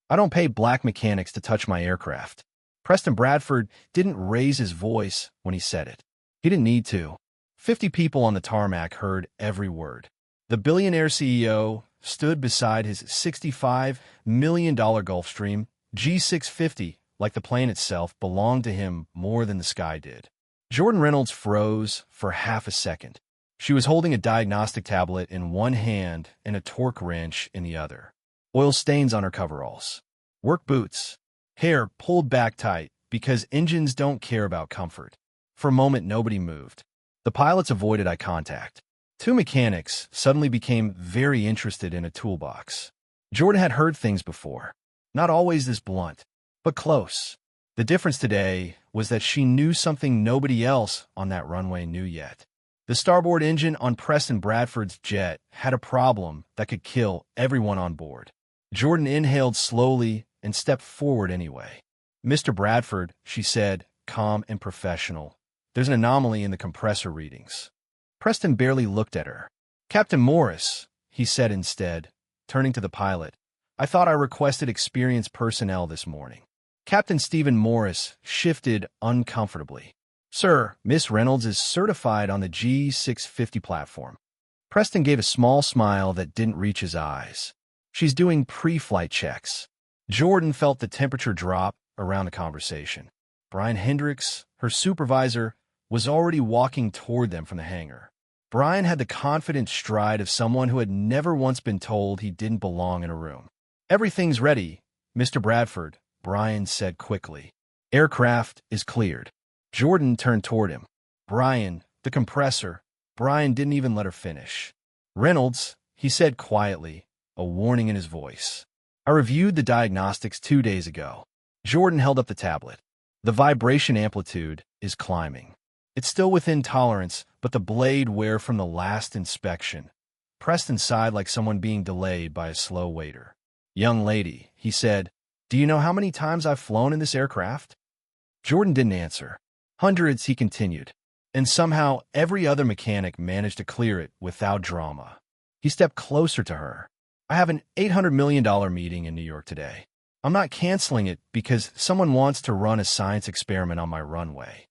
I don't pay black mechanics to touch my aircraft. Preston Bradford didn't raise his voice when he said it. He didn't need to. 50 people on the tarmac heard every word. The billionaire CEO stood beside his $65 million Gulfstream G650 like the plane itself belonged to him more than the sky did. Jordan Reynolds froze for half a second. She was holding a diagnostic tablet in one hand and a torque wrench in the other. Oil stains on her coveralls. Work boots. Hair pulled back tight because engines don't care about comfort. For a moment, nobody moved. The pilots avoided eye contact. Two mechanics suddenly became very interested in a toolbox. Jordan had heard things before. Not always this blunt, but close. The difference today was that she knew something nobody else on that runway knew yet. The starboard engine on Preston Bradford's jet had a problem that could kill everyone on board. Jordan inhaled slowly and stepped forward anyway. "Mr. Bradford," she said, calm and professional, "there's an anomaly in the compressor readings." Preston barely looked at her. "Captain Morris," he said instead, turning to the pilot, "I thought I requested experienced personnel this morning." Captain Stephen Morris shifted uncomfortably. "Sir, Miss Reynolds is certified on the G650 platform." Preston gave a small smile that didn't reach his eyes. "She's doing pre-flight checks." Jordan felt the temperature drop around the conversation. Brian Hendricks, her supervisor, was already walking toward them from the hangar. Brian had the confident stride of someone who had never once been told he didn't belong in a room. "Everything's ready, Mr. Bradford," Brian said quickly. "Aircraft is cleared." Jordan turned toward him. "Brian, the compressor." Brian didn't even let her finish. "Reynolds," he said quietly, a warning in his voice. "I reviewed the diagnostics 2 days ago." Jordan held up the tablet. "The vibration amplitude is climbing. It's still within tolerance, but the blade wear from the last inspection." Preston sighed like someone being delayed by a slow waiter. "Young lady," he said, "do you know how many times I've flown in this aircraft?" Jordan didn't answer. "Hundreds," he continued. "And somehow every other mechanic managed to clear it without drama." He stepped closer to her. "I have an $800 million meeting in New York today. I'm not canceling it because someone wants to run a science experiment on my runway."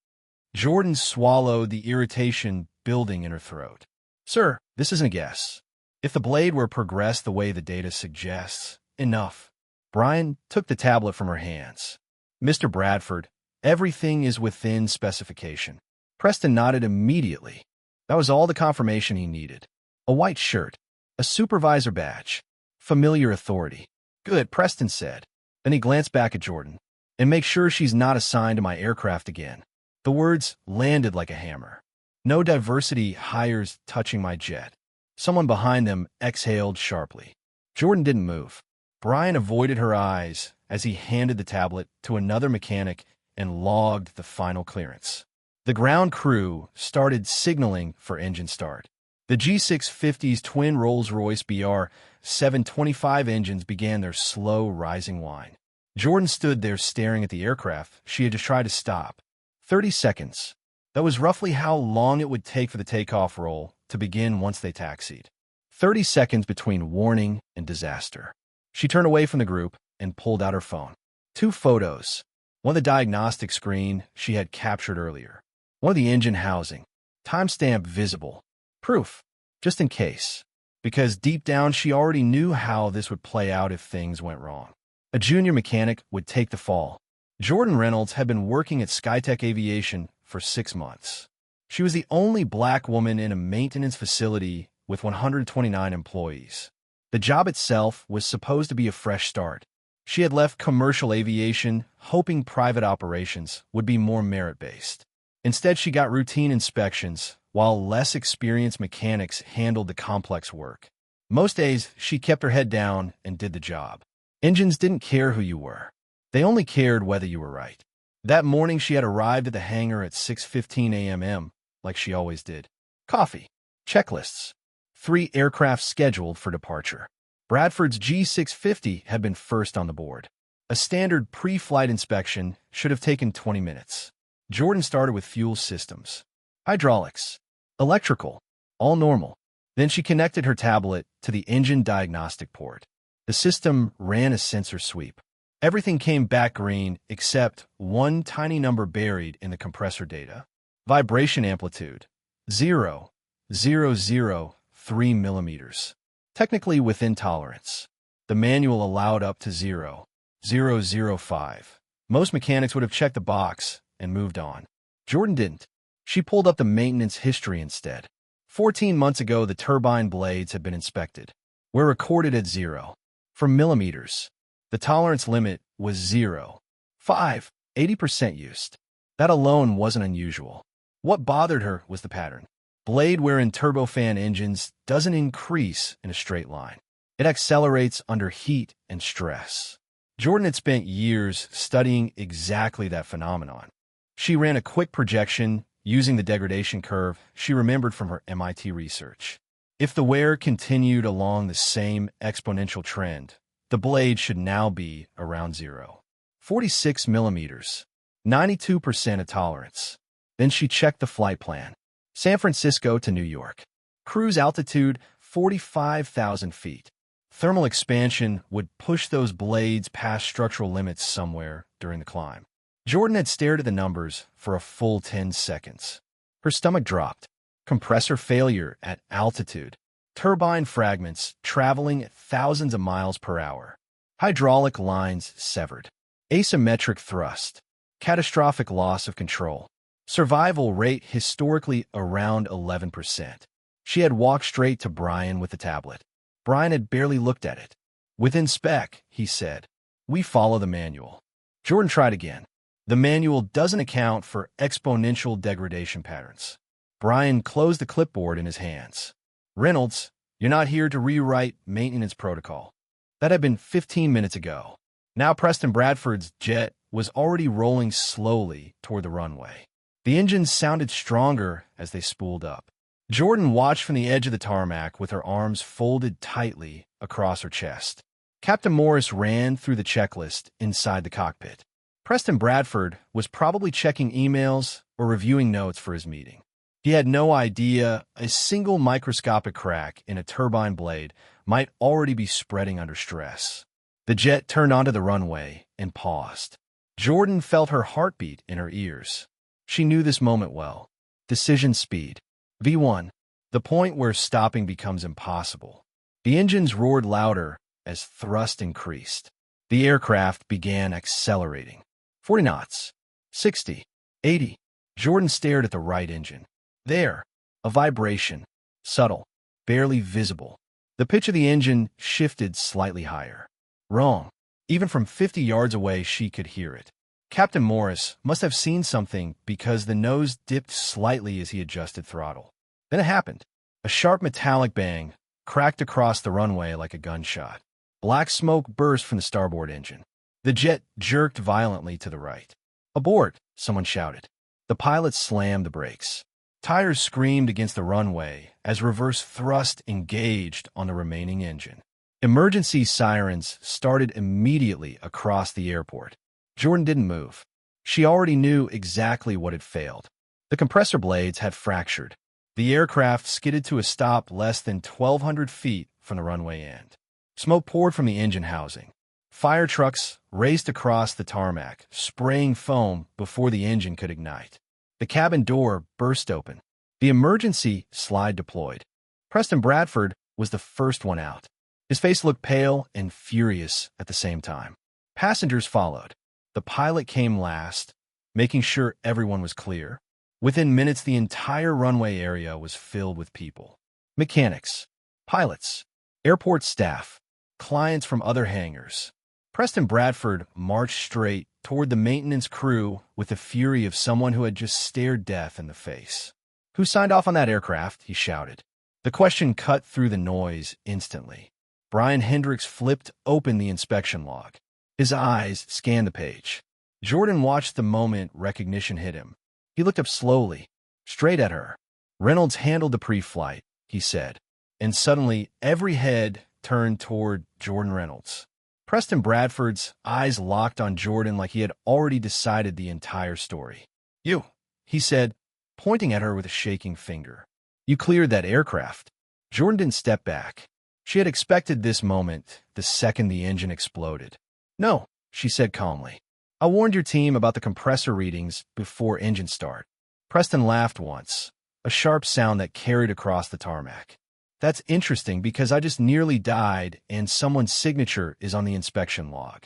Jordan swallowed the irritation building in her throat. "Sir, this isn't a guess. If the blade were progressed the way the data suggests, enough." Brian took the tablet from her hands. "Mr. Bradford, everything is within specification." Preston nodded immediately. That was all the confirmation he needed. A white shirt, a supervisor badge, familiar authority. "Good," Preston said. Then he glanced back at Jordan. "And make sure she's not assigned to my aircraft again." The words landed like a hammer. "No diversity hires touching my jet." Someone behind them exhaled sharply. Jordan didn't move. Brian avoided her eyes as he handed the tablet to another mechanic and logged the final clearance. The ground crew started signaling for engine start. The G650's twin Rolls-Royce BR-725 engines began their slow rising whine. Jordan stood there staring at the aircraft she had just tried to stop. 30 seconds. That was roughly how long it would take for the takeoff roll to begin once they taxied. 30 seconds between warning and disaster. She turned away from the group and pulled out her phone. 2 photos. One of the diagnostic screen she had captured earlier. One of the engine housing. Timestamp visible. Proof. Just in case. Because deep down she already knew how this would play out if things went wrong. A junior mechanic would take the fall. Jordan Reynolds had been working at Skitec Aviation for 6 months. She was the only black woman in a maintenance facility with 129 employees. The job itself was supposed to be a fresh start. She had left commercial aviation, hoping private operations would be more merit-based. Instead, she got routine inspections, while less experienced mechanics handled the complex work. Most days, she kept her head down and did the job. Engines didn't care who you were. They only cared whether you were right. That morning, she had arrived at the hangar at 6:15 a.m., like she always did. Coffee. Checklists. 3 aircraft scheduled for departure. Bradford's G650 had been first on the board. A standard pre-flight inspection should have taken 20 minutes. Jordan started with fuel systems. Hydraulics. Electrical. All normal. Then she connected her tablet to the engine diagnostic port. The system ran a sensor sweep. Everything came back green except one tiny number buried in the compressor data. Vibration amplitude, 0.003 millimeters. Technically within tolerance. The manual allowed up to 0.005. Most mechanics would have checked the box and moved on. Jordan didn't. She pulled up the maintenance history instead. 14 months ago, the turbine blades had been inspected. Were recorded at 0. For millimeters. The tolerance limit was 0.5, 80% used. That alone wasn't unusual. What bothered her was the pattern. Blade wear in turbofan engines doesn't increase in a straight line. It accelerates under heat and stress. Jordan had spent years studying exactly that phenomenon. She ran a quick projection using the degradation curve she remembered from her MIT research. If the wear continued along the same exponential trend, the blade should now be around 0.46 millimeters, 92% of tolerance. Then she checked the flight plan. San Francisco to New York. Cruise altitude 45,000 feet. Thermal expansion would push those blades past structural limits somewhere during the climb. Jordan had stared at the numbers for a full 10 seconds. Her stomach dropped. Compressor failure at altitude. Turbine fragments traveling at thousands of miles per hour. Hydraulic lines severed. Asymmetric thrust. Catastrophic loss of control. Survival rate historically around 11%. She had walked straight to Brian with the tablet. Brian had barely looked at it. Within spec, he said. We follow the manual. Jordan tried again. The manual doesn't account for exponential degradation patterns. Brian closed the clipboard in his hands. Reynolds, you're not here to rewrite maintenance protocol. That had been 15 minutes ago. Now Preston Bradford's jet was already rolling slowly toward the runway. The engines sounded stronger as they spooled up. Jordan watched from the edge of the tarmac with her arms folded tightly across her chest. Captain Morris ran through the checklist inside the cockpit. Preston Bradford was probably checking emails or reviewing notes for his meeting. He had no idea a single microscopic crack in a turbine blade might already be spreading under stress. The jet turned onto the runway and paused. Jordan felt her heartbeat in her ears. She knew this moment well. Decision speed. V1. The point where stopping becomes impossible. The engines roared louder as thrust increased. The aircraft began accelerating. 40 knots. 60. 80. Jordan stared at the right engine. There. A vibration. Subtle. Barely visible. The pitch of the engine shifted slightly higher. Wrong. Even from 50 yards away, she could hear it. Captain Morris must have seen something because the nose dipped slightly as he adjusted throttle. Then it happened. A sharp metallic bang cracked across the runway like a gunshot. Black smoke burst from the starboard engine. The jet jerked violently to the right. Abort, someone shouted. The pilot slammed the brakes. Tires screamed against the runway as reverse thrust engaged on the remaining engine. Emergency sirens started immediately across the airport. Jordan didn't move. She already knew exactly what had failed. The compressor blades had fractured. The aircraft skidded to a stop less than 1,200 feet from the runway end. Smoke poured from the engine housing. Fire trucks raced across the tarmac, spraying foam before the engine could ignite. The cabin door burst open. The emergency slide deployed. Preston Bradford was the first one out. His face looked pale and furious at the same time. Passengers followed. The pilot came last, making sure everyone was clear. Within minutes, the entire runway area was filled with people. Mechanics, pilots, airport staff, clients from other hangars. Preston Bradford marched straight toward the maintenance crew with the fury of someone who had just stared death in the face. Who signed off on that aircraft? He shouted. The question cut through the noise instantly. Brian Hendricks flipped open the inspection log. His eyes scanned the page. Jordan watched the moment recognition hit him. He looked up slowly, straight at her. Reynolds handled the pre-flight, he said, and suddenly every head turned toward Jordan Reynolds. Preston Bradford's eyes locked on Jordan like he had already decided the entire story. You, he said, pointing at her with a shaking finger. You cleared that aircraft. Jordan didn't step back. She had expected this moment the second the engine exploded. No, she said calmly. I warned your team about the compressor readings before engine start. Preston laughed once, a sharp sound that carried across the tarmac. That's interesting because I just nearly died and someone's signature is on the inspection log.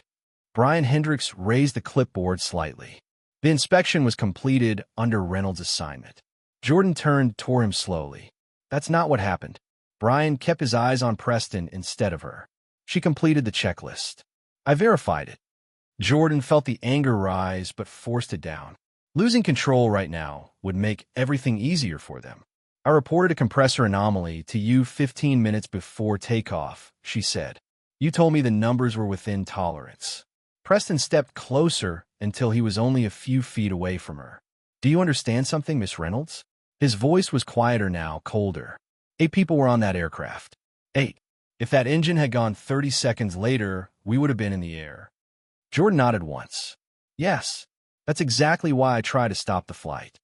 Brian Hendricks raised the clipboard slightly. The inspection was completed under Reynolds' assignment. Jordan turned toward him slowly. That's not what happened. Brian kept his eyes on Preston instead of her. She completed the checklist. I verified it. Jordan felt the anger rise but forced it down. Losing control right now would make everything easier for them. I reported a compressor anomaly to you 15 minutes before takeoff, she said. You told me the numbers were within tolerance. Preston stepped closer until he was only a few feet away from her. Do you understand something, Miss Reynolds? His voice was quieter now, colder. 8 people were on that aircraft. 8. If that engine had gone 30 seconds later, we would have been in the air. Jordan nodded once. Yes, that's exactly why I tried to stop the flight.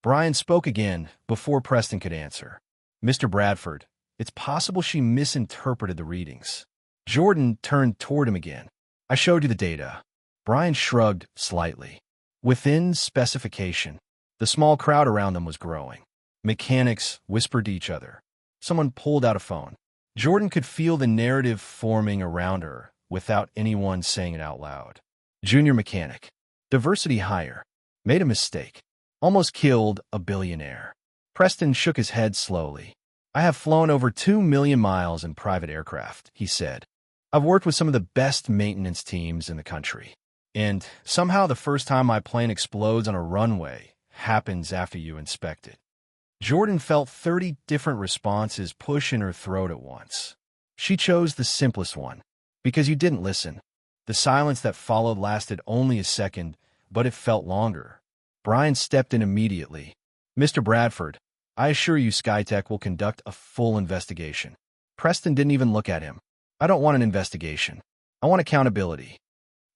Brian spoke again before Preston could answer. Mr. Bradford, it's possible she misinterpreted the readings. Jordan turned toward him again. I showed you the data. Brian shrugged slightly. Within specification, the small crowd around them was growing. Mechanics whispered to each other. Someone pulled out a phone. Jordan could feel the narrative forming around her without anyone saying it out loud. Junior mechanic. Diversity hire. Made a mistake. Almost killed a billionaire. Preston shook his head slowly. I have flown over 2 million miles in private aircraft, he said. I've worked with some of the best maintenance teams in the country. And somehow the first time my plane explodes on a runway happens after you inspect it. Jordan felt 30 different responses push in her throat at once. She chose the simplest one. Because you didn't listen. The silence that followed lasted only a second, but it felt longer. Brian stepped in immediately. Mr. Bradford, I assure you Skitec will conduct a full investigation. Preston didn't even look at him. I don't want an investigation. I want accountability.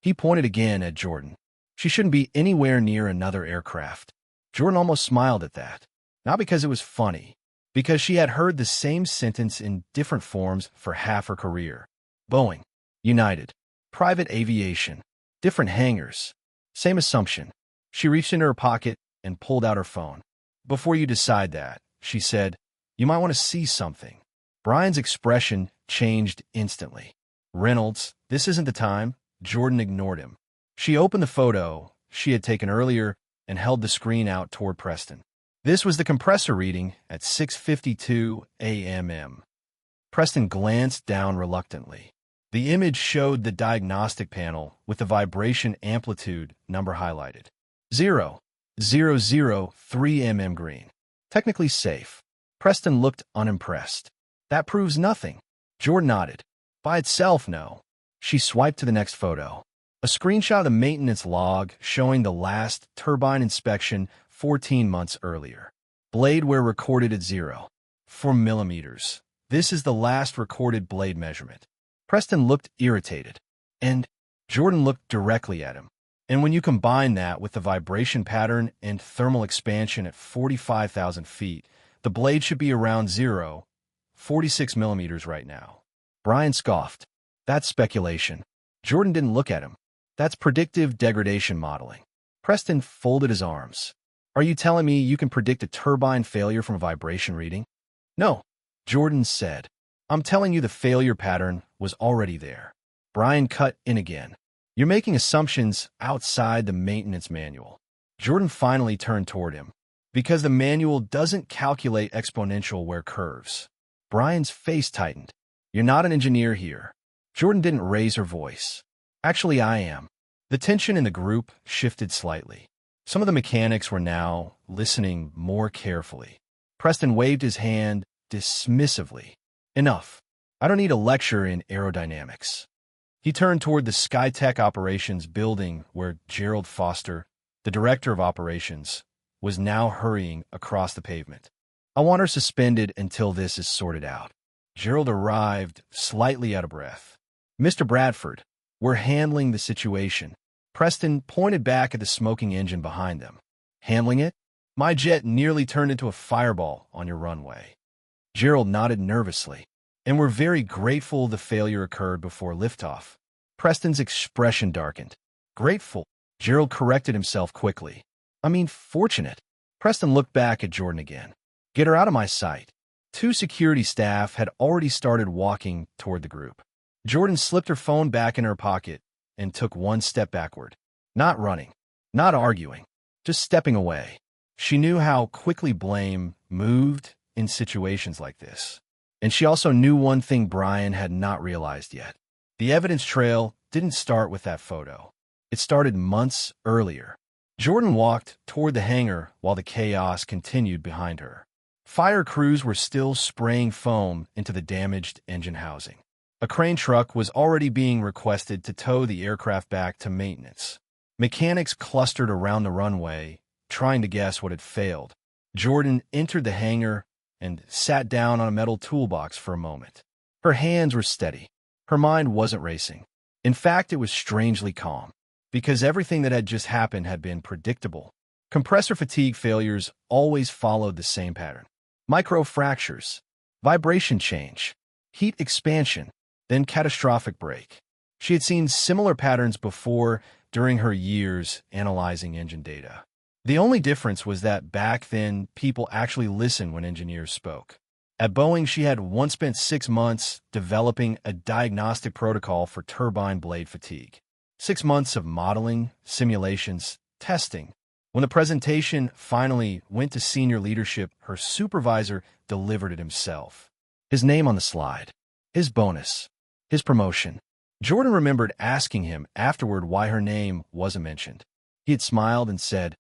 He pointed again at Jordan. She shouldn't be anywhere near another aircraft. Jordan almost smiled at that. Not because it was funny, because she had heard the same sentence in different forms for half her career. Boeing, United, private aviation, different hangars. Same assumption. She reached into her pocket and pulled out her phone. Before you decide that, she said, you might want to see something. Brian's expression changed instantly. Reynolds, this isn't the time. Jordan ignored him. She opened the photo she had taken earlier and held the screen out toward Preston. This was the compressor reading at 6:52 a.m. Preston glanced down reluctantly. The image showed the diagnostic panel with the vibration amplitude number highlighted. 0.003 mm green. Technically safe. Preston looked unimpressed. That proves nothing. Jordan nodded. By itself, no. She swiped to the next photo. A screenshot of the maintenance log showing the last turbine inspection 14 months earlier. Blade wear recorded at 0.4 millimeters. This is the last recorded blade measurement. Preston looked irritated. And Jordan looked directly at him. And when you combine that with the vibration pattern and thermal expansion at 45,000 feet, the blade should be around 0.46 millimeters right now. Brian scoffed. That's speculation. Jordan didn't look at him. That's predictive degradation modeling. Preston folded his arms. Are you telling me you can predict a turbine failure from a vibration reading? No, Jordan said. I'm telling you the failure pattern was already there. Brian cut in again. You're making assumptions outside the maintenance manual. Jordan finally turned toward him. Because the manual doesn't calculate exponential wear curves. Brian's face tightened. You're not an engineer here. Jordan didn't raise her voice. Actually, I am. The tension in the group shifted slightly. Some of the mechanics were now listening more carefully. Preston waved his hand dismissively. Enough. I don't need a lecture in aerodynamics. He turned toward the Skitec Operations building where Gerald Foster, the director of operations, was now hurrying across the pavement. I want her suspended until this is sorted out. Gerald arrived slightly out of breath. Mr. Bradford, we're handling the situation. Preston pointed back at the smoking engine behind them. Handling it? My jet nearly turned into a fireball on your runway. Gerald nodded nervously. And we're very grateful the failure occurred before liftoff. Preston's expression darkened. Grateful. Gerald corrected himself quickly. I mean, fortunate. Preston looked back at Jordan again. Get her out of my sight. Two security staff had already started walking toward the group. Jordan slipped her phone back in her pocket and took one step backward. Not running. Not arguing. Just stepping away. She knew how quickly blame moved in situations like this. And she also knew one thing Brian had not realized yet. The evidence trail didn't start with that photo. It started months earlier. Jordan walked toward the hangar while the chaos continued behind her. Fire crews were still spraying foam into the damaged engine housing. A crane truck was already being requested to tow the aircraft back to maintenance. Mechanics clustered around the runway, trying to guess what had failed. Jordan entered the hangar and sat down on a metal toolbox for a moment. Her hands were steady. Her mind wasn't racing. In fact, it was strangely calm, because everything that had just happened had been predictable. Compressor fatigue failures always followed the same pattern. Micro fractures, vibration change, heat expansion, then catastrophic break. She had seen similar patterns before during her years analyzing engine data. The only difference was that back then, people actually listened when engineers spoke. At Boeing, she had once spent 6 months developing a diagnostic protocol for turbine blade fatigue. 6 months of modeling, simulations, testing. When the presentation finally went to senior leadership, her supervisor delivered it himself. His name on the slide. His bonus. His promotion. Jordan remembered asking him afterward why her name wasn't mentioned. He had smiled and said,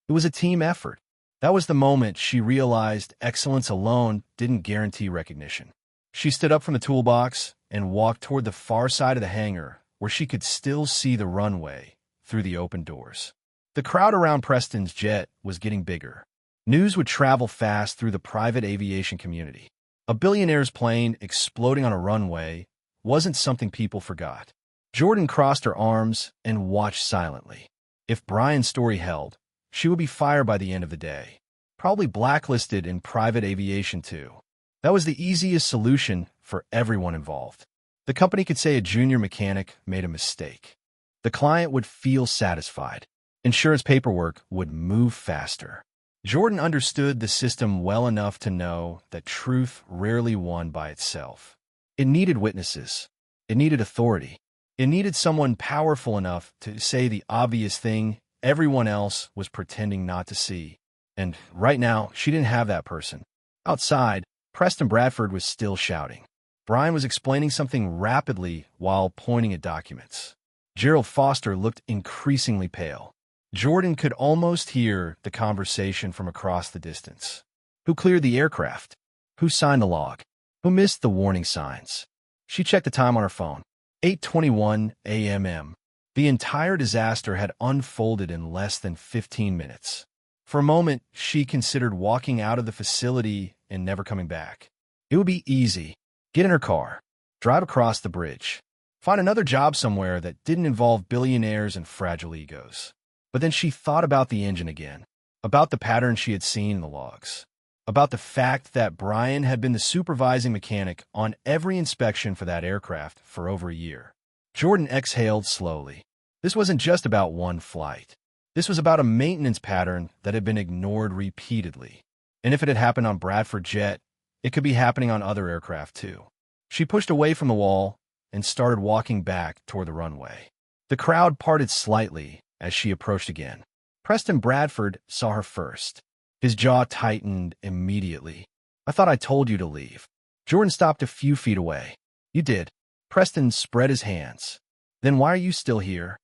"It was a team effort." That was the moment she realized excellence alone didn't guarantee recognition. She stood up from the toolbox and walked toward the far side of the hangar, where she could still see the runway through the open doors. The crowd around Preston's jet was getting bigger. News would travel fast through the private aviation community. A billionaire's plane exploding on a runway wasn't something people forgot. Jordan crossed her arms and watched silently. If Brian's story held, she would be fired by the end of the day. Probably blacklisted in private aviation too. That was the easiest solution for everyone involved. The company could say a junior mechanic made a mistake. The client would feel satisfied. Insurance paperwork would move faster. Jordan understood the system well enough to know that truth rarely won by itself. It needed witnesses. It needed authority. It needed someone powerful enough to say the obvious thing everyone else was pretending not to see. And right now, she didn't have that person. Outside, Preston Bradford was still shouting. Brian was explaining something rapidly while pointing at documents. Gerald Foster looked increasingly pale. Jordan could almost hear the conversation from across the distance. Who cleared the aircraft? Who signed the log? Who missed the warning signs? She checked the time on her phone. 8:21 a.m. The entire disaster had unfolded in less than 15 minutes. For a moment, she considered walking out of the facility and never coming back. It would be easy. Get in her car. Drive across the bridge. Find another job somewhere that didn't involve billionaires and fragile egos. But then she thought about the engine again, about the pattern she had seen in the logs, about the fact that Brian had been the supervising mechanic on every inspection for that aircraft for over a year. Jordan exhaled slowly. This wasn't just about one flight. This was about a maintenance pattern that had been ignored repeatedly. And if it had happened on Bradford Jet, it could be happening on other aircraft too. She pushed away from the wall and started walking back toward the runway. The crowd parted slightly as she approached again. Preston Bradford saw her first. His jaw tightened immediately. "I thought I told you to leave." Jordan stopped a few feet away. "You did." Preston spread his hands. "Then why are you still here?"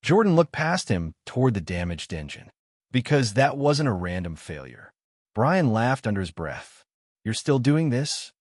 Jordan looked past him toward the damaged engine. "Because that wasn't a random failure." Brian laughed under his breath. "You're still doing this?"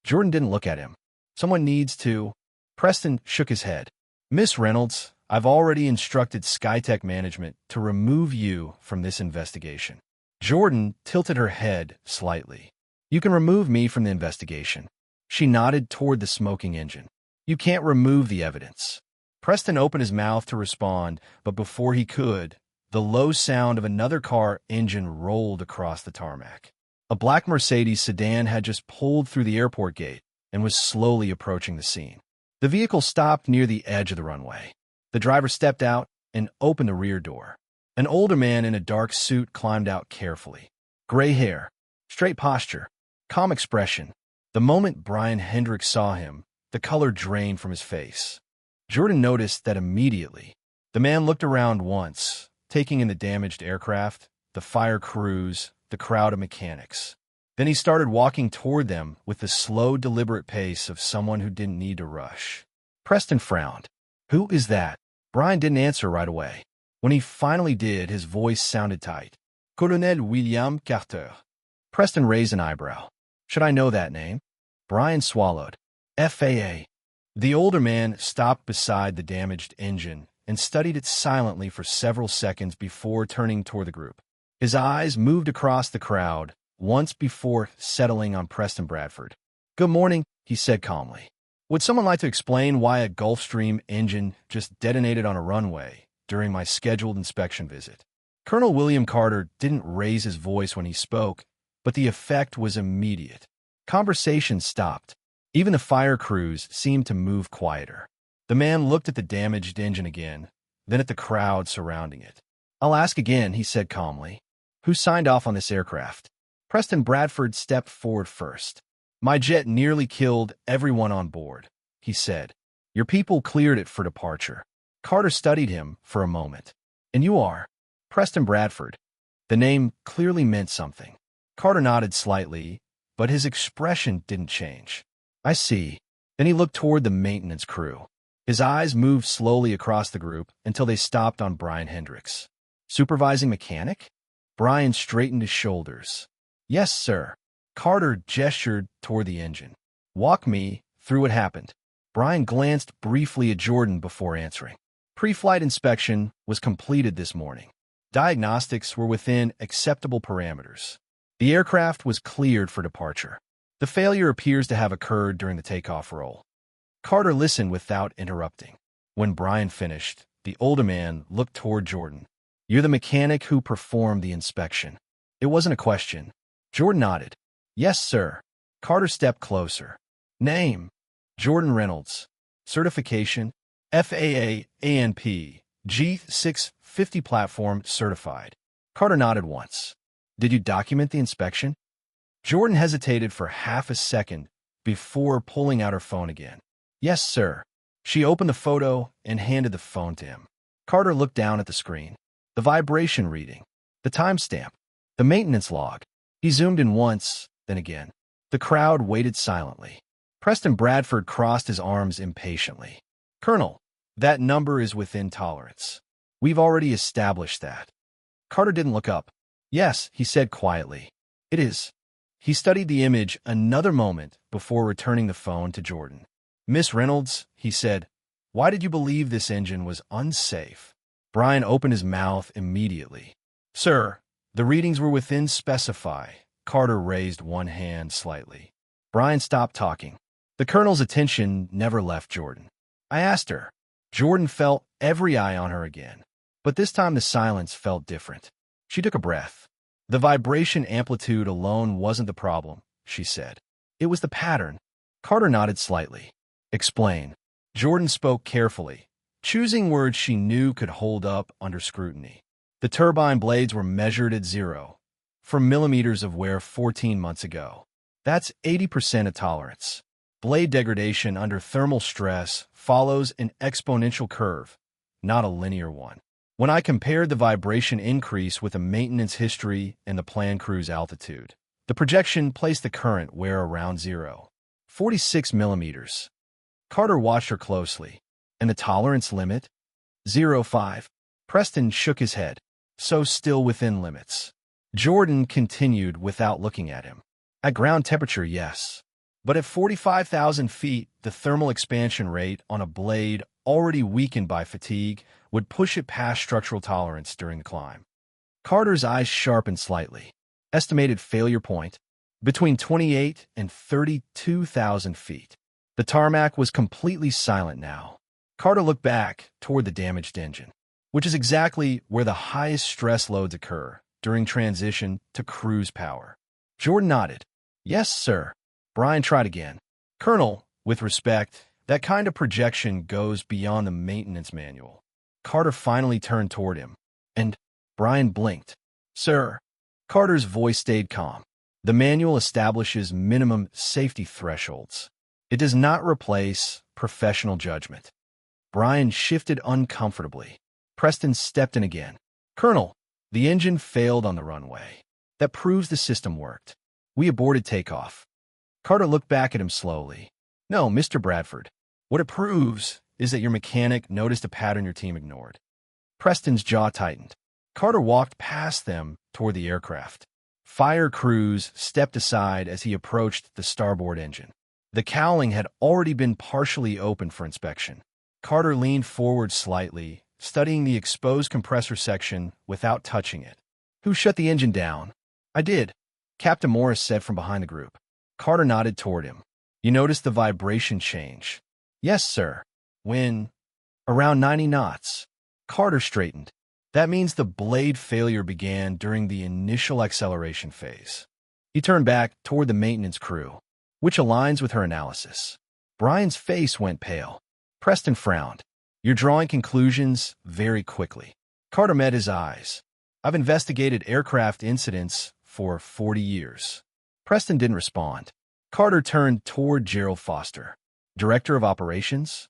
Jordan didn't look at him. "Someone needs to." Preston shook his head. "Miss Reynolds, I've already instructed Skitec management to remove you from this investigation." Jordan tilted her head slightly. "You can remove me from the investigation." She nodded toward the smoking engine. "You can't remove the evidence." Preston opened his mouth to respond, but before he could, the low sound of another car engine rolled across the tarmac. A black Mercedes sedan had just pulled through the airport gate and was slowly approaching the scene. The vehicle stopped near the edge of the runway. The driver stepped out and opened the rear door. An older man in a dark suit climbed out carefully. Gray hair, straight posture, calm expression. The moment Brian Hendricks saw him, the color drained from his face. Jordan noticed that immediately. The man looked around once, taking in the damaged aircraft, the fire crews, the crowd of mechanics. Then he started walking toward them with the slow, deliberate pace of someone who didn't need to rush. Preston frowned. "Who is that?" Brian didn't answer right away. When he finally did, his voice sounded tight. "Colonel William Carter." Preston raised an eyebrow. "Should I know that name?" Brian swallowed. "FAA." The older man stopped beside the damaged engine and studied it silently for several seconds before turning toward the group. His eyes moved across the crowd, once before settling on Preston Bradford. "Good morning," he said calmly. "Would someone like to explain why a Gulfstream engine just detonated on a runway during my scheduled inspection visit?" Colonel William Carter didn't raise his voice when he spoke, but the effect was immediate. Conversation stopped. Even the fire crews seemed to move quieter. The man looked at the damaged engine again, then at the crowd surrounding it. "I'll ask again," he said calmly. "Who signed off on this aircraft?" Preston Bradford stepped forward first. "My jet nearly killed everyone on board," he said. "Your people cleared it for departure." Carter studied him for a moment. "And you are?" "Preston Bradford." The name clearly meant something. Carter nodded slightly, but his expression didn't change. "I see." Then he looked toward the maintenance crew. His eyes moved slowly across the group until they stopped on Brian Hendricks. "Supervising mechanic?" Brian straightened his shoulders. "Yes, sir." Carter gestured toward the engine. "Walk me through what happened." Brian glanced briefly at Jordan before answering. Pre-flight inspection was completed this morning. Diagnostics were within acceptable parameters. The aircraft was cleared for departure. The failure appears to have occurred during the takeoff roll. Carter listened without interrupting. When Brian finished, the older man looked toward Jordan. "You're the mechanic who performed the inspection." It wasn't a question. Jordan nodded. "Yes, sir." Carter stepped closer. "Name?" "Jordan Reynolds." "Certification?" "FAA ANP G650 platform certified." Carter nodded once. "Did you document the inspection?" Jordan hesitated for half a second before pulling out her phone again. "Yes, sir." She opened the photo and handed the phone to him. Carter looked down at the screen. The vibration reading. The timestamp. The maintenance log. He zoomed in once, then again. The crowd waited silently. Preston Bradford crossed his arms impatiently. "Colonel, that number is within tolerance. We've already established that." Carter didn't look up. "Yes," he said quietly. "It is." He studied the image another moment before returning the phone to Jordan. "Miss Reynolds," he said, "why did you believe this engine was unsafe?" Brian opened his mouth immediately. "Sir, the readings were within specify." Carter raised one hand slightly. Brian stopped talking. The colonel's attention never left Jordan. "I asked her." Jordan felt every eye on her again. But this time the silence felt different. She took a breath. "The vibration amplitude alone wasn't the problem," she said. "It was the pattern." Carter nodded slightly. "Explain." Jordan spoke carefully, choosing words she knew could hold up under scrutiny. "The turbine blades were measured at 0 for millimeters of wear 14 months ago. That's 80% of tolerance. Blade degradation under thermal stress follows an exponential curve, not a linear one. When I compared the vibration increase with the maintenance history and the planned cruise altitude, the projection placed the current wear around 0. 46 millimeters. Carter watched her closely. "And the tolerance limit?" 0.5. Preston shook his head. "So still within limits." Jordan continued without looking at him. "At ground temperature, yes. But at 45,000 feet, the thermal expansion rate on a blade already weakened by fatigue would push it past structural tolerance during the climb." Carter's eyes sharpened slightly. Estimated failure point? Between 28 and 32,000 feet. The tarmac was completely silent now. Carter looked back toward the damaged engine, which is exactly where the highest stress loads occur during transition to cruise power. Jordan nodded. "Yes, sir." Brian tried again. "Colonel, with respect, That kind of projection goes beyond the maintenance manual. Carter finally turned toward him, and Brian blinked. Sir. Carter's voice stayed calm. The manual establishes minimum safety thresholds. It does not replace professional judgment. Brian shifted uncomfortably. Preston stepped in again. Colonel, the engine failed on the runway. That proves the system worked. We aborted takeoff. Carter looked back at him slowly. No, Mr. Bradford. What it proves is that your mechanic noticed a pattern your team ignored. Preston's jaw tightened. Carter walked past them toward the aircraft. Fire crews stepped aside as he approached the starboard engine. The cowling had already been partially opened for inspection. Carter leaned forward slightly, studying the exposed compressor section without touching it. Who shut the engine down? I did, Captain Morris said from behind the group. Carter nodded toward him. You noticed the vibration change? Yes, sir. When? Around 90 knots. Carter straightened. That means the blade failure began during the initial acceleration phase. He turned back toward the maintenance crew, which aligns with her analysis. Brian's face went pale. Preston frowned. You're drawing conclusions very quickly. Carter met his eyes. I've investigated aircraft incidents for 40 years. Preston didn't respond. Carter turned toward Gerald Foster. Director of Operations?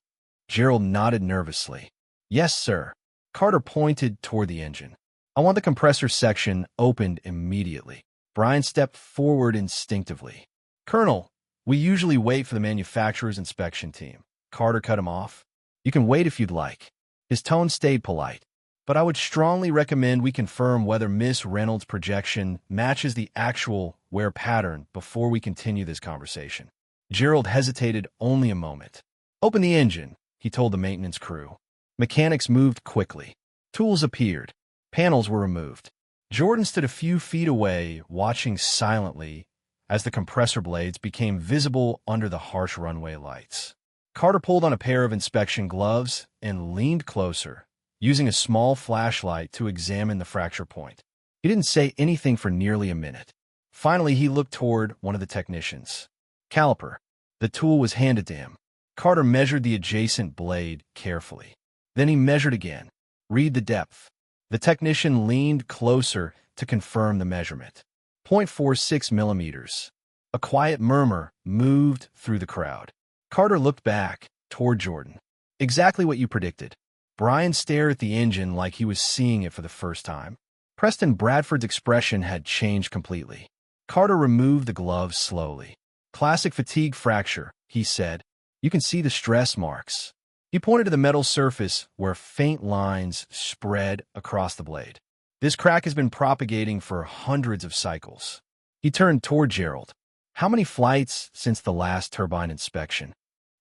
Gerald nodded nervously. Yes, sir. Carter pointed toward the engine. I want the compressor section opened immediately. Brian stepped forward instinctively. Colonel, we usually wait for the manufacturer's inspection team. Carter cut him off. You can wait if you'd like. His tone stayed polite. But I would strongly recommend we confirm whether Miss Reynolds' projection matches the actual wear pattern before we continue this conversation. Gerald hesitated only a moment. Open the engine, he told the maintenance crew. Mechanics moved quickly. Tools appeared. Panels were removed. Jordan stood a few feet away, watching silently as the compressor blades became visible under the harsh runway lights. Carter pulled on a pair of inspection gloves and leaned closer, using a small flashlight to examine the fracture point. He didn't say anything for nearly a minute. Finally, he looked toward one of the technicians. Caliper. The tool was handed to him. Carter measured the adjacent blade carefully. Then he measured again. Read the depth. The technician leaned closer to confirm the measurement. 0.46 millimeters. A quiet murmur moved through the crowd. Carter looked back toward Jordan. Exactly what you predicted. Brian stared at the engine like he was seeing it for the first time. Preston Bradford's expression had changed completely. Carter removed the gloves slowly. Classic fatigue fracture, he said. You can see the stress marks. He pointed to the metal surface where faint lines spread across the blade. This crack has been propagating for hundreds of cycles. He turned toward Gerald. How many flights since the last turbine inspection?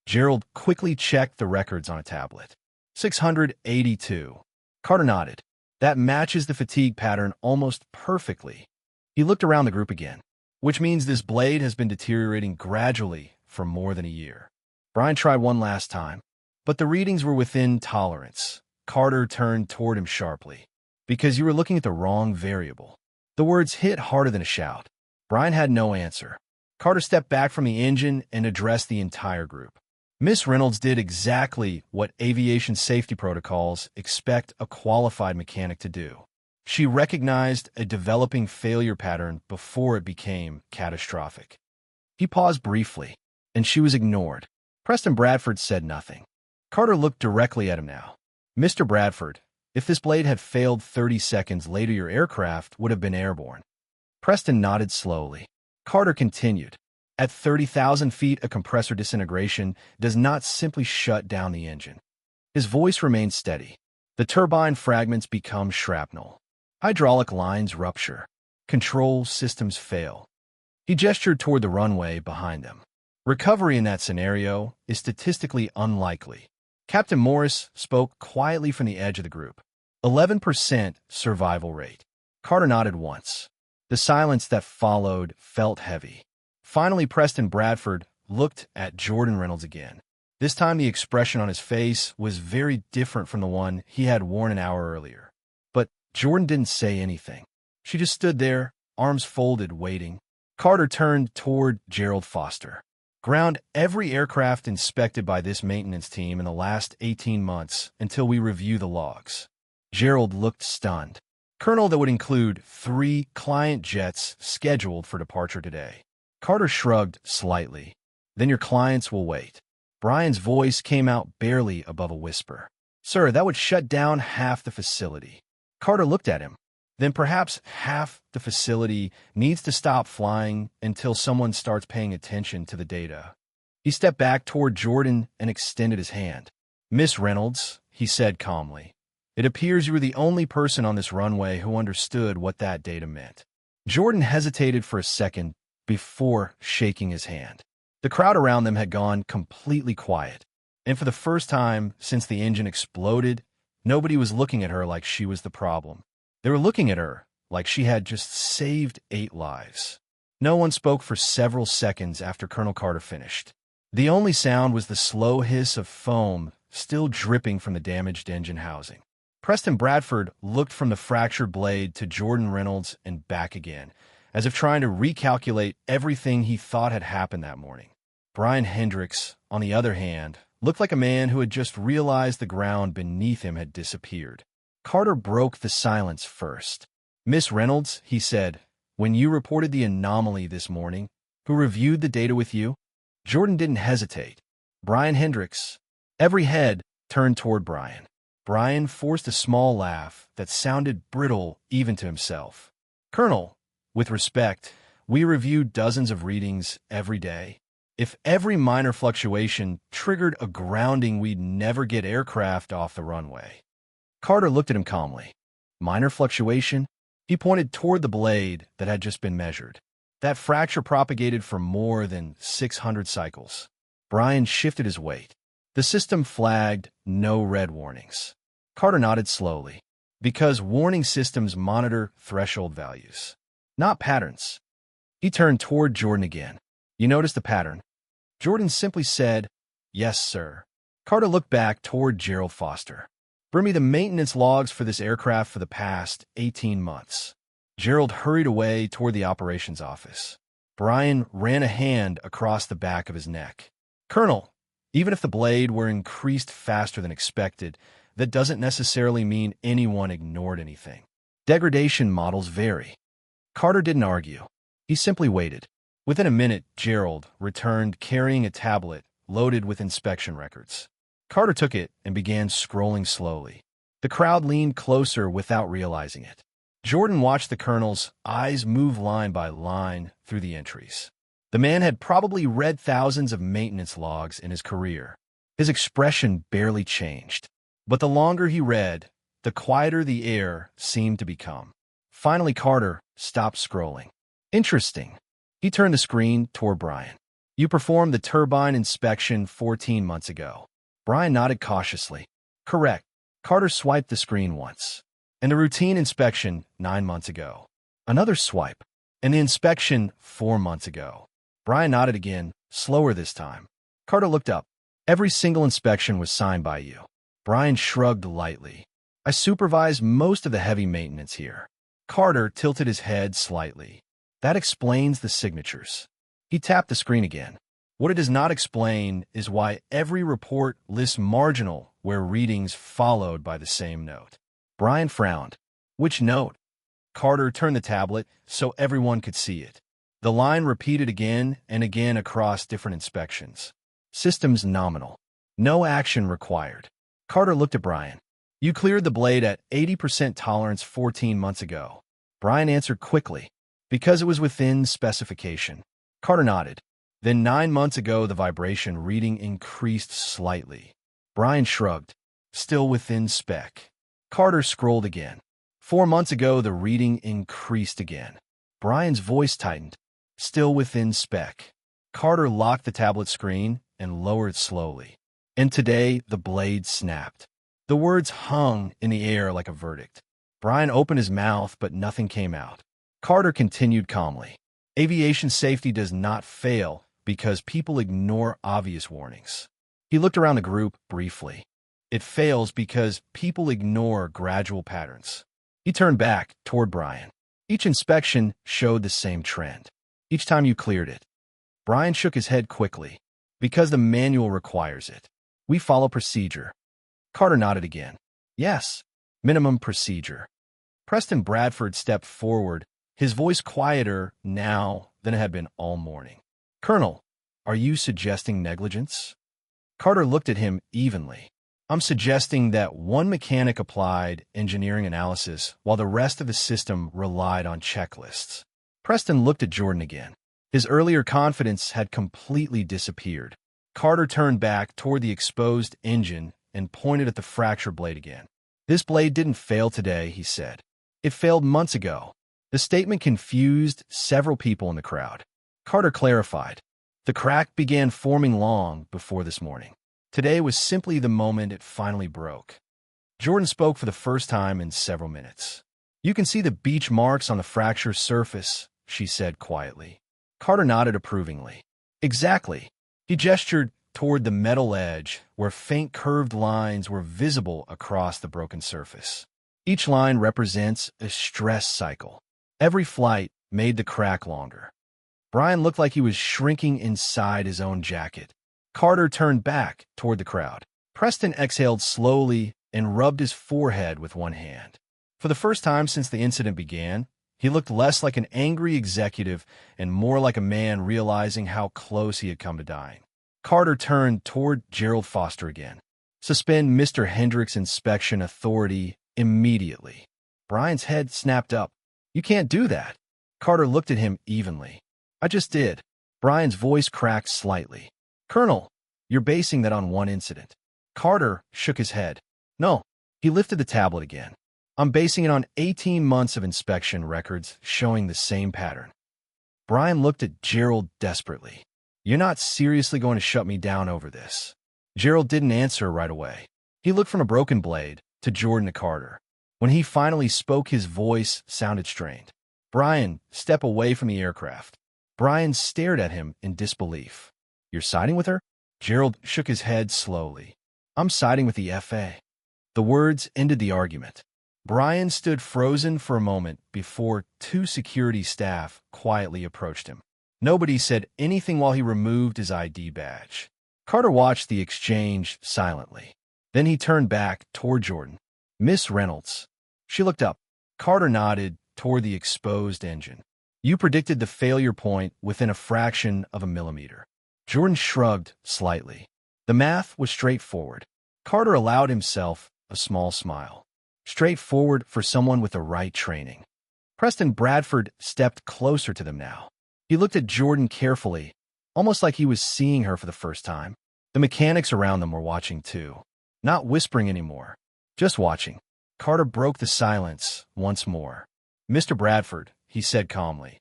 Gerald quickly checked the records on a tablet. 682. Carter nodded. That matches the fatigue pattern almost perfectly. He looked around the group again, which means this blade has been deteriorating gradually for more than a year. Brian tried one last time, but the readings were within tolerance. Carter turned toward him sharply. Because you were looking at the wrong variable. The words hit harder than a shout. Brian had no answer. Carter stepped back from the engine and addressed the entire group. Miss Reynolds did exactly what aviation safety protocols expect a qualified mechanic to do. She recognized a developing failure pattern before it became catastrophic. He paused briefly, and she was ignored. Preston Bradford said nothing. Carter looked directly at him now. Mr. Bradford, if this blade had failed 30 seconds later, your aircraft would have been airborne. Preston nodded slowly. Carter continued. At 30,000 feet, a compressor disintegration does not simply shut down the engine. His voice remained steady. The turbine fragments become shrapnel. Hydraulic lines rupture. Control systems fail. He gestured toward the runway behind them. Recovery in that scenario is statistically unlikely. Captain Morris spoke quietly from the edge of the group. 11% survival rate. Carter nodded once. The silence that followed felt heavy. Finally, Preston Bradford looked at Jordan Reynolds again. This time the expression on his face was very different from the one he had worn an hour earlier. But Jordan didn't say anything. She just stood there, arms folded, waiting. Carter turned toward Gerald Foster. Ground every aircraft inspected by this maintenance team in the last 18 months until we review the logs. Gerald looked stunned. Colonel, that would include 3 client jets scheduled for departure today. Carter shrugged slightly. Then your clients will wait. Brian's voice came out barely above a whisper. Sir, that would shut down half the facility. Carter looked at him. Then perhaps half the facility needs to stop flying until someone starts paying attention to the data. He stepped back toward Jordan and extended his hand. Miss Reynolds, he said calmly, it appears you were the only person on this runway who understood what that data meant. Jordan hesitated for a second before shaking his hand. The crowd around them had gone completely quiet, and for the first time since the engine exploded, nobody was looking at her like she was the problem. They were looking at her like she had just saved 8 lives. No one spoke for several seconds after Colonel Carter finished. The only sound was the slow hiss of foam still dripping from the damaged engine housing. Preston Bradford looked from the fractured blade to Jordan Reynolds and back again, as if trying to recalculate everything he thought had happened that morning. Brian Hendricks, on the other hand, looked like a man who had just realized the ground beneath him had disappeared. Carter broke the silence first. Miss Reynolds, he said, when you reported the anomaly this morning, who reviewed the data with you? Jordan didn't hesitate. Brian Hendricks. Every head turned toward Brian. Brian forced a small laugh that sounded brittle even to himself. Colonel, with respect, we review dozens of readings every day. If every minor fluctuation triggered a grounding, we'd never get aircraft off the runway. Carter looked at him calmly. Minor fluctuation? He pointed toward the blade that had just been measured. That fracture propagated for more than 600 cycles. Brian shifted his weight. The system flagged no red warnings. Carter nodded slowly. Because warning systems monitor threshold values, not patterns. He turned toward Jordan again. You noticed the pattern? Jordan simply said, yes, sir. Carter looked back toward Gerald Foster. Bring me the maintenance logs for this aircraft for the past 18 months. Gerald hurried away toward the operations office. Brian ran a hand across the back of his neck. Colonel, even if the blade were increased faster than expected, that doesn't necessarily mean anyone ignored anything. Degradation models vary. Carter didn't argue. He simply waited. Within a minute, Gerald returned carrying a tablet loaded with inspection records. Carter took it and began scrolling slowly. The crowd leaned closer without realizing it. Jordan watched the colonel's eyes move line by line through the entries. The man had probably read thousands of maintenance logs in his career. His expression barely changed. But the longer he read, the quieter the air seemed to become. Finally, Carter stopped scrolling. Interesting. He turned the screen toward Brian. You performed the turbine inspection 14 months ago. Brian nodded cautiously. Correct. Carter swiped the screen once. And the routine inspection 9 months ago. Another swipe. And the inspection 4 months ago. Brian nodded again, slower this time. Carter looked up. Every single inspection was signed by you. Brian shrugged lightly. I supervise most of the heavy maintenance here. Carter tilted his head slightly. That explains the signatures. He tapped the screen again. What it does not explain is why every report lists marginal where readings followed by the same note. Brian frowned. Which note? Carter turned the tablet so everyone could see it. The line repeated again and again across different inspections. Systems nominal. No action required. Carter looked at Brian. You cleared the blade at 80% tolerance 14 months ago. Brian answered quickly. Because it was within specification. Carter nodded. Then 9 months ago, the vibration reading increased slightly. Brian shrugged. Still within spec. Carter scrolled again. 4 months ago, the reading increased again. Brian's voice tightened. Still within spec. Carter locked the tablet screen and lowered slowly. And today, the blade snapped. The words hung in the air like a verdict. Brian opened his mouth, but nothing came out. Carter continued calmly. Aviation safety does not fail because people ignore obvious warnings. He looked around the group briefly. It fails because people ignore gradual patterns. He turned back toward Brian. Each inspection showed the same trend. Each time you cleared it. Brian shook his head quickly. Because the manual requires it. We follow procedure. Carter nodded again. Yes. Minimum procedure. Preston Bradford stepped forward, his voice quieter now than it had been all morning. Colonel, are you suggesting negligence? Carter looked at him evenly. I'm suggesting that one mechanic applied engineering analysis while the rest of the system relied on checklists. Preston looked at Jordan again. His earlier confidence had completely disappeared. Carter turned back toward the exposed engine and pointed at the fracture blade again. This blade didn't fail today, he said. It failed months ago. The statement confused several people in the crowd. Carter clarified. The crack began forming long before this morning. Today was simply the moment it finally broke. Jordan spoke for the first time in several minutes. You can see the beach marks on the fracture surface, she said quietly. Carter nodded approvingly. Exactly. He gestured toward the metal edge where faint curved lines were visible across the broken surface. Each line represents a stress cycle. Every flight made the crack longer. Brian looked like he was shrinking inside his own jacket. Carter turned back toward the crowd. Preston exhaled slowly and rubbed his forehead with one hand. For the first time since the incident began, he looked less like an angry executive and more like a man realizing how close he had come to dying. Carter turned toward Gerald Foster again. Suspend Mr. Hendrick's inspection authority immediately. Brian's head snapped up. You can't do that. Carter looked at him evenly. I just did. Brian's voice cracked slightly. Colonel, you're basing that on one incident. Carter shook his head. No. He lifted the tablet again. I'm basing it on 18 months of inspection records showing the same pattern. Brian looked at Gerald desperately. You're not seriously going to shut me down over this. Gerald didn't answer right away. He looked from a broken blade to Jordan to Carter. When he finally spoke, his voice sounded strained. Brian, step away from the aircraft. Brian stared at him in disbelief. You're siding with her? Gerald shook his head slowly. I'm siding with the FA. The words ended the argument. Brian stood frozen for a moment before two security staff quietly approached him. Nobody said anything while he removed his ID badge. Carter watched the exchange silently. Then he turned back toward Jordan. Miss Reynolds. She looked up. Carter nodded toward the exposed engine. You predicted the failure point within a fraction of a millimeter. Jordan shrugged slightly. The math was straightforward. Carter allowed himself a small smile. Straightforward for someone with the right training. Preston Bradford stepped closer to them now. He looked at Jordan carefully, almost like he was seeing her for the first time. The mechanics around them were watching too. Not whispering anymore, just watching. Carter broke the silence once more. Mr. Bradford, he said calmly,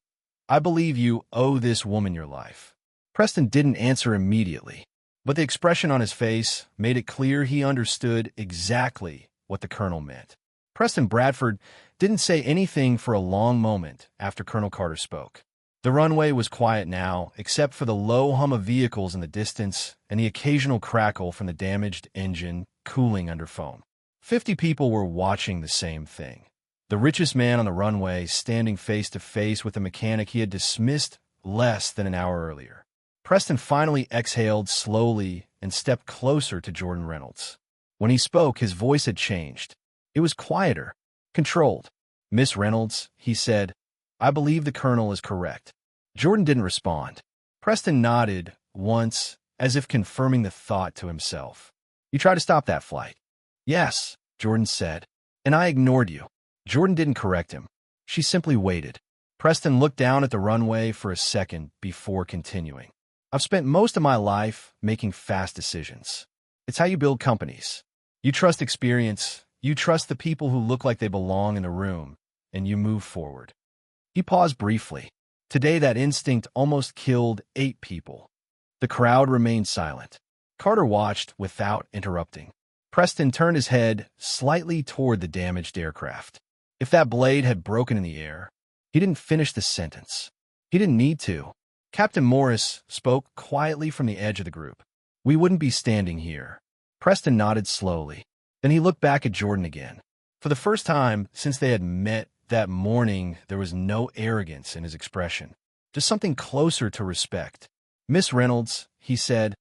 I believe you owe this woman your life. Preston didn't answer immediately, but the expression on his face made it clear he understood exactly what the colonel meant. Preston Bradford didn't say anything for a long moment after Colonel Carter spoke. The runway was quiet now, except for the low hum of vehicles in the distance and the occasional crackle from the damaged engine cooling under foam. 50 people were watching the same thing. The richest man on the runway standing face to face with a mechanic he had dismissed less than an hour earlier. Preston finally exhaled slowly and stepped closer to Jordan Reynolds. When he spoke, his voice had changed. It was quieter, controlled. Miss Reynolds, he said, I believe the colonel is correct. Jordan didn't respond. Preston nodded once, as if confirming the thought to himself. You tried to stop that flight. Yes, Jordan said, and I ignored you. Jordan didn't correct him. She simply waited. Preston looked down at the runway for a second before continuing. I've spent most of my life making fast decisions. It's how you build companies. You trust experience, you trust the people who look like they belong in the room, and you move forward. He paused briefly. Today that instinct almost killed 8 people. The crowd remained silent. Carter watched without interrupting. Preston turned his head slightly toward the damaged aircraft. If that blade had broken in the air, he didn't finish the sentence. He didn't need to. Captain Morris spoke quietly from the edge of the group. We wouldn't be standing here. Preston nodded slowly. Then he looked back at Jordan again. For the first time since they had met that morning, there was no arrogance in his expression, just something closer to respect. Miss Reynolds, he said,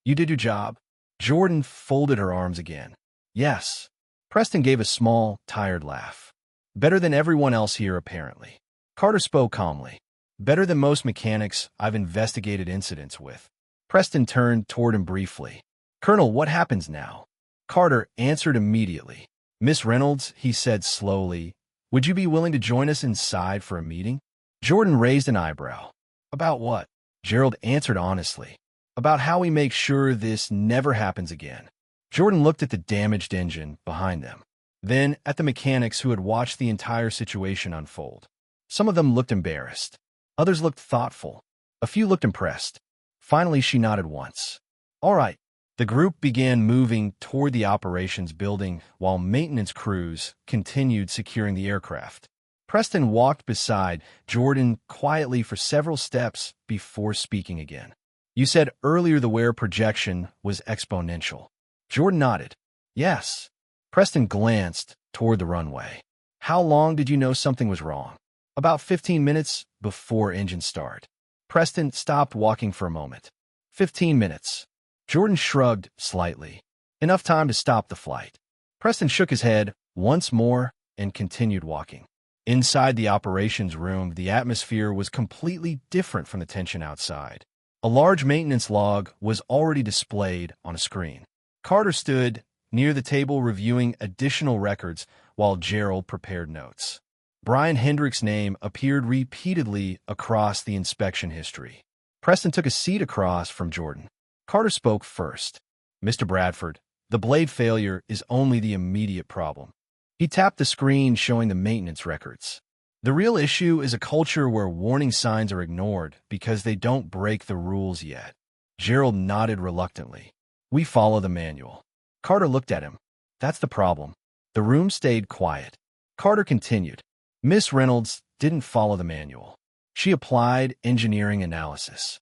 you did your job. Jordan folded her arms again. Yes. Preston gave a small, tired laugh. Better than everyone else here, apparently. Carter spoke calmly. Better than most mechanics I've investigated incidents with. Preston turned toward him briefly. Colonel, what happens now? Carter answered immediately. Miss Reynolds, he said slowly, would you be willing to join us inside for a meeting? Jordan raised an eyebrow. About what? Gerald answered honestly. About how we make sure this never happens again. Jordan looked at the damaged engine behind them, then at the mechanics who had watched the entire situation unfold. Some of them looked embarrassed. Others looked thoughtful. A few looked impressed. Finally, she nodded once. All right. The group began moving toward the operations building while maintenance crews continued securing the aircraft. Preston walked beside Jordan quietly for several steps before speaking again. You said earlier the wear projection was exponential. Jordan nodded. Yes. Preston glanced toward the runway. How long did you know something was wrong? About 15 minutes before engine start. Preston stopped walking for a moment. 15 minutes. Jordan shrugged slightly. Enough time to stop the flight. Preston shook his head once more and continued walking. Inside the operations room, the atmosphere was completely different from the tension outside. A large maintenance log was already displayed on a screen. Carter stood near the table reviewing additional records while Gerald prepared notes. Brian Hendrick's name appeared repeatedly across the inspection history. Preston took a seat across from Jordan. Carter spoke first. Mr. Bradford, the blade failure is only the immediate problem. He tapped the screen showing the maintenance records. The real issue is a culture where warning signs are ignored because they don't break the rules yet. Gerald nodded reluctantly. We follow the manual. Carter looked at him. That's the problem. The room stayed quiet. Carter continued. Miss Reynolds didn't follow the manual. She applied engineering analysis.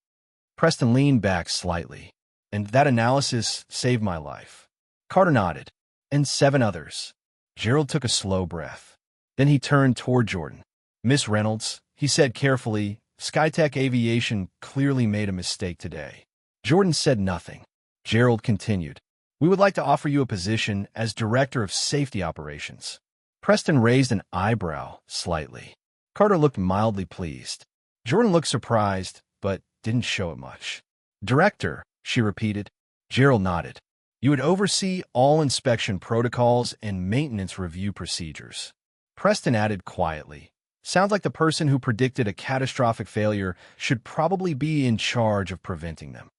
Preston leaned back slightly. And that analysis saved my life. Carter nodded. And 7 others. Gerald took a slow breath. Then he turned toward Jordan. Miss Reynolds, he said carefully, Skitec Aviation clearly made a mistake today. Jordan said nothing. Gerald continued. We would like to offer you a position as Director of Safety Operations. Preston raised an eyebrow slightly. Carter looked mildly pleased. Jordan looked surprised, but didn't show it much. Director, she repeated. Gerald nodded. You would oversee all inspection protocols and maintenance review procedures. Preston added quietly. Sounds like the person who predicted a catastrophic failure should probably be in charge of preventing them.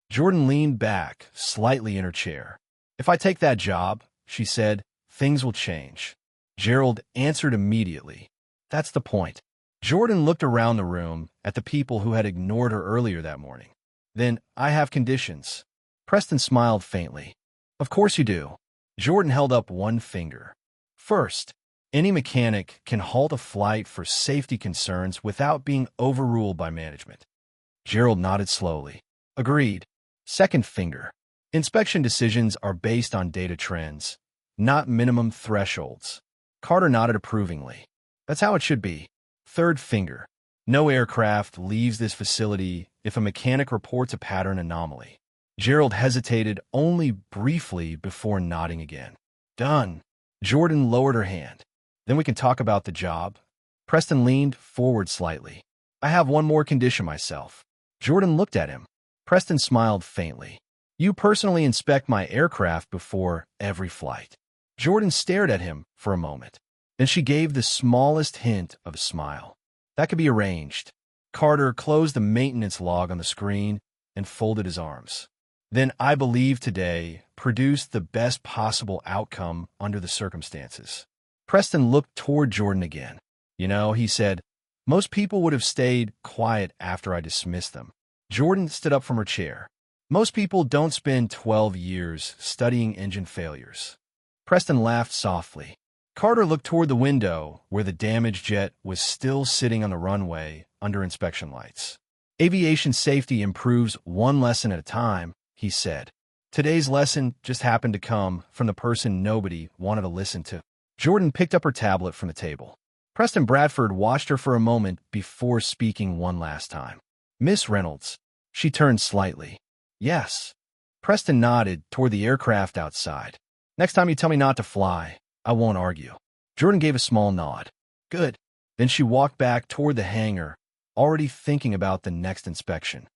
Jordan leaned back slightly in her chair. If I take that job, she said, things will change. Gerald answered immediately. That's the point. Jordan looked around the room at the people who had ignored her earlier that morning. Then, I have conditions. Preston smiled faintly. Of course you do. Jordan held up one finger. First, any mechanic can halt a flight for safety concerns without being overruled by management. Gerald nodded slowly. Agreed. Second finger. Inspection decisions are based on data trends, not minimum thresholds. Carter nodded approvingly. That's how it should be. Third finger. No aircraft leaves this facility if a mechanic reports a pattern anomaly. Gerald hesitated only briefly before nodding again. Done. Jordan lowered her hand. Then we can talk about the job. Preston leaned forward slightly. I have one more condition myself. Jordan looked at him. Preston smiled faintly. You personally inspect my aircraft before every flight. Jordan stared at him for a moment. Then she gave the smallest hint of a smile. That could be arranged. Carter closed the maintenance log on the screen and folded his arms. Then I believe today produced the best possible outcome under the circumstances. Preston looked toward Jordan again. You know, he said, most people would have stayed quiet after I dismissed them. Jordan stood up from her chair. Most people don't spend 12 years studying engine failures. Preston laughed softly. Carter looked toward the window where the damaged jet was still sitting on the runway under inspection lights. Aviation safety improves one lesson at a time, he said. Today's lesson just happened to come from the person nobody wanted to listen to. Jordan picked up her tablet from the table. Preston Bradford watched her for a moment before speaking one last time. Miss Reynolds, She turned slightly. Yes. Preston nodded toward the aircraft outside. Next time you tell me not to fly, I won't argue. Jordan gave a small nod. Good. Then she walked back toward the hangar, already thinking about the next inspection.